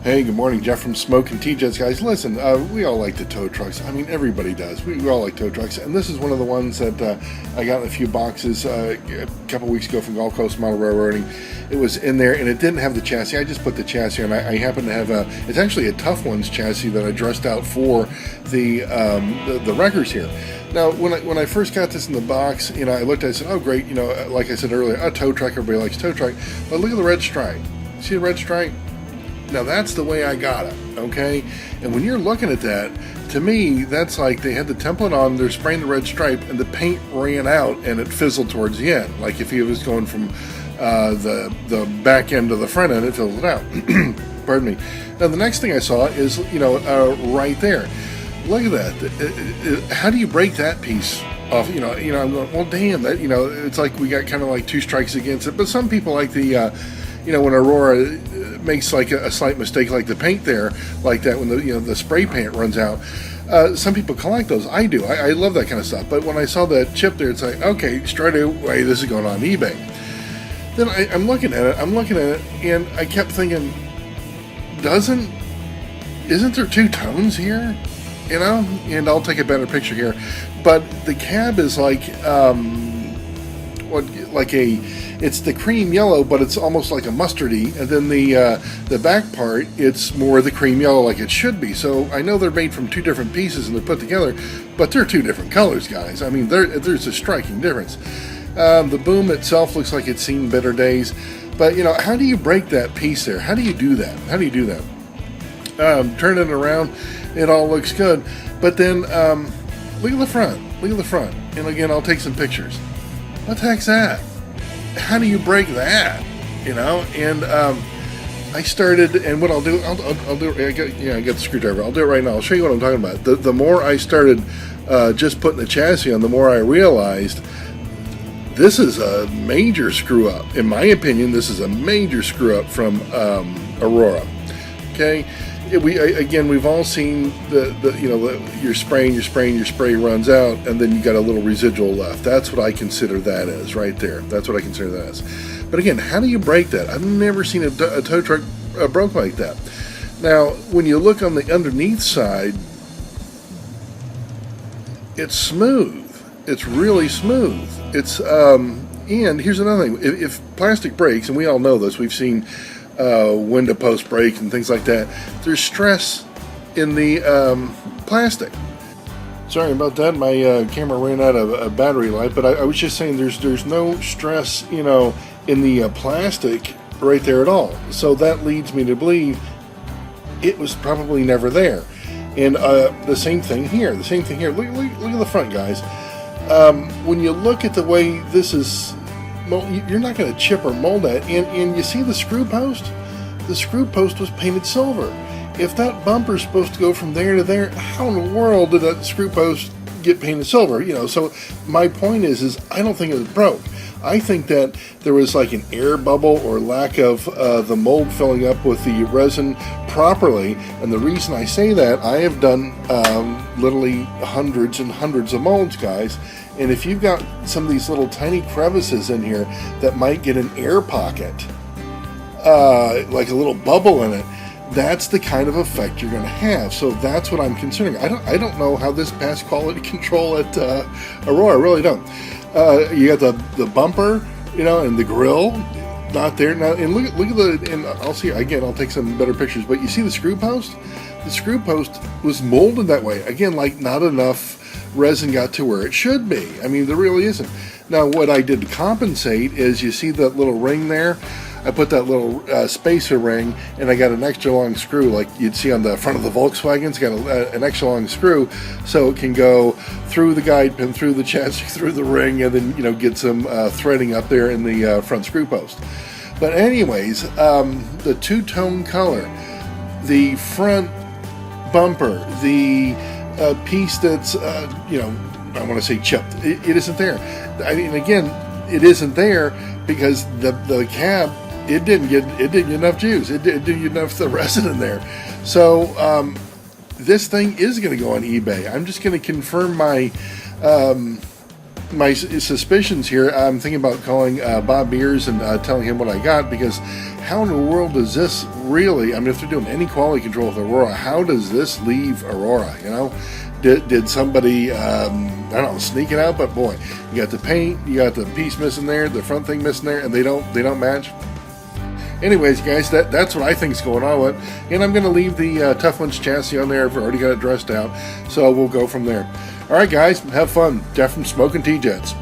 Hey, good morning, Jeff from Smoke and T-Jets, guys. Listen, we all like the tow trucks. I mean, everybody does. We all like tow trucks, and this is one of the ones that I got in a few boxes a couple weeks ago from Gulf Coast Model Railroading. It was in there, and it didn't have the chassis. I just put the chassis on. I happen to have it's actually a Tough Ones chassis that I dressed out for the wreckers here. Now, when I first got this in the box, I looked at it and said, oh, great, like I said earlier, a tow truck, everybody likes tow truck. But look at the red stripe. See the red stripe? Now, that's the way I got it, okay? And when you're looking at that, to me, that's like they had the template on, they're spraying the red stripe, and the paint ran out, and it fizzled towards the end. Like if it was going from the back end to the front end, it fizzled out. Pardon me. Now, the next thing I saw is, right there. Look at that. How do you break that piece off? I'm going, well, damn, that, it's like we got kind of like two strikes against it. But some people like the, when Aurora makes like a slight mistake, like the paint there, like that when the spray paint runs out. Some people collect those. I do. I love that kind of stuff. But when I saw that chip there, it's like, okay, straight away, this is going on eBay. Then I'm looking at it, and I kept thinking, isn't there two tones here? And I'll take a better picture here. But the cab is like, it's the cream yellow, but it's almost like a mustardy, and then the back part, it's more the cream yellow like it should be. So I know they're made from two different pieces and they're put together, but they're two different colors, guys. I mean, there's a striking difference. The boom itself looks like it's seen better days, but how do you break that piece there? How do you do that? Turn it around, it all looks good, but then look at the front. And again, I'll take some pictures. What the heck's that? How do you break that? And I started, and what I'll do, I'll do. I got the screwdriver. I'll do it right now. I'll show you what I'm talking about. The more I started just putting the chassis on, the more I realized this is a major screw up. In my opinion, this is a major screw up from Aurora. Okay. We've all seen you're spraying, your spray runs out, and then you got a little residual left. That's what I consider that as right there. That's what I consider that as. But again, how do you break that? I've never seen a tow truck broke like that. Now, when you look on the underneath side, it's smooth. It's really smooth. It's and here's another thing: if plastic breaks, and we all know this, we've seen window post breaks and things like that, there's stress in the plastic. Sorry about that, my camera ran out of battery life, but I was just saying there's no stress in the plastic right there at all. So that leads me to believe it was probably never there. And the same thing here. Look at the front, guys. When you look at the way this is, you're not going to chip or mold that. And you see the screw post? The screw post was painted silver. If that bumper is supposed to go from there to there, how in the world did that screw post get painted silver? So my point is I don't think it was broke. I think that there was like an air bubble or lack of the mold filling up with the resin properly. And the reason I say that, I have done literally hundreds and hundreds of molds, guys. And if you've got some of these little tiny crevices in here that might get an air pocket, like a little bubble in it, that's the kind of effect you're going to have. So that's what I'm considering. I don't know how this passed quality control at Aurora. I really don't. You got the bumper, and the grill, not there now. And look at and I'll see again. I'll take some better pictures. But you see the screw post? The screw post was molded that way. Again, like not enough resin got to where it should be. I mean, there really isn't. Now, what I did to compensate is, you see that little ring there? I put that little spacer ring, and I got an extra long screw, like you'd see on the front of the Volkswagen. It's got an extra long screw, so it can go through the guide pin, through the chassis, through the ring, and then get some threading up there in the front screw post. But anyways, the two-tone color, the front bumper, the piece that's I want to say chipped, it isn't there. I mean, again, it isn't there because the cab, it didn't get enough juice. It didn't get enough of the resin in there. So this thing is going to go on eBay. I'm just going to confirm my my suspicions here, I'm thinking about calling Bob Beers and telling him what I got, because how in the world does this really, I mean, if they're doing any quality control with Aurora, how does this leave Aurora, you know? Did somebody, I don't know, sneak it out? But boy, you got the paint, you got the piece missing there, the front thing missing there, and they don't match. Anyways, guys, that's what I think is going on with it. And I'm going to leave the Tough Lunch chassis on there. I've already got it dressed out, so we'll go from there. All right, guys, have fun. Jeff from Smoking T-Jets.